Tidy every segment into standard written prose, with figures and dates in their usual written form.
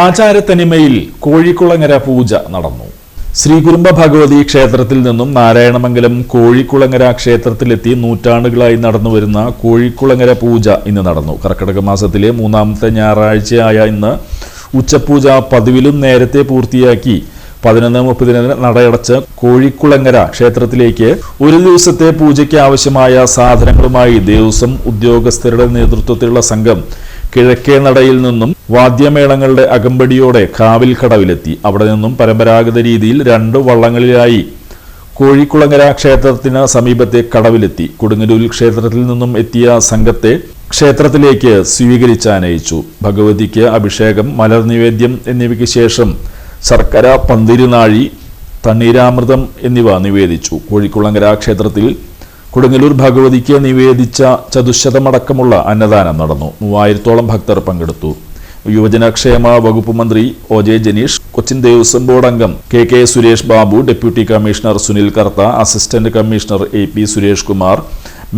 ആചാരത്തനിമയിൽ കോഴിക്കുളങ്ങര പൂജ നടന്നു. ശ്രീകുരുംബ ഭഗവതി ക്ഷേത്രത്തിൽ നിന്നും നാരായണമംഗലം കോഴിക്കുളങ്ങര ക്ഷേത്രത്തിലെത്തി നൂറ്റാണ്ടുകളായി നടന്നുവരുന്ന കോഴിക്കുളങ്ങര പൂജ ഇന്ന് നടന്നു. കർക്കിടക മാസത്തിലെ 3ാമത്തെ ഞായറാഴ്ചയായ ഇന്ന് ഉച്ചപൂജ പതിവിലും നേരത്തെ പൂർത്തിയാക്കി 11:30 നടയടച്ച് കോഴിക്കുളങ്ങര ക്ഷേത്രത്തിലേക്ക് ഒരു ദിവസത്തെ പൂജയ്ക്ക് ആവശ്യമായ സാധനങ്ങളുമായി ദേവസ്വം ഉദ്യോഗസ്ഥരുടെ നേതൃത്വത്തിലുള്ള സംഘം കിഴക്കേ നടയിൽ നിന്നും വാദ്യമേളങ്ങളുടെ അകമ്പടിയോടെ കാവിൽക്കടവിലെത്തി. അവിടെ നിന്നും പരമ്പരാഗത രീതിയിൽ 2 വള്ളങ്ങളിലായി കോഴിക്കുളങ്ങര ക്ഷേത്രത്തിന് സമീപത്തെ കടവിലെത്തി. കൊടുങ്ങല്ലൂർ ക്ഷേത്രത്തിൽ നിന്നും എത്തിയ സംഘത്തെ ക്ഷേത്രത്തിലേക്ക് സ്വീകരിച്ചാനയിച്ചു. ഭഗവതിക്ക് അഭിഷേകം, മലർനിവേദ്യം എന്നിവയ്ക്ക് ശേഷം ശർക്കര, പന്തിരുനാഴി, തണ്ണീരാമൃതം എന്നിവ നിവേദിച്ചു. കോഴിക്കുളങ്ങര ക്ഷേത്രത്തിൽ കൊടുങ്ങല്ലൂർ ഭഗവതിക്ക് നിവേദിച്ച ചതുശതമടക്കമുള്ള അന്നദാനം നടന്നു. 3000-ഓളം ഭക്തർ പങ്കെടുത്തു. യുവജനക്ഷേമ വകുപ്പ് മന്ത്രി OJ ജനീഷ്, കൊച്ചിൻ ദേവസ്വം ബോർഡ് അംഗം KK Suresh Babu, deputy commissioner Sunil Kartha, assistant commissioner AP Suresh Kumar,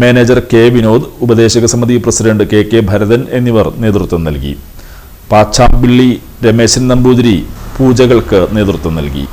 manager K Vinod, ഉപദേശക സമിതി പ്രസിഡന്റ് KK ഭരതൻ എന്നിവർ നേതൃത്വം നൽകി. പാച്ചാമ്പിള്ളി രമേശൻ നമ്പൂതിരി പൂജകൾക്ക് നേതൃത്വം നൽകി.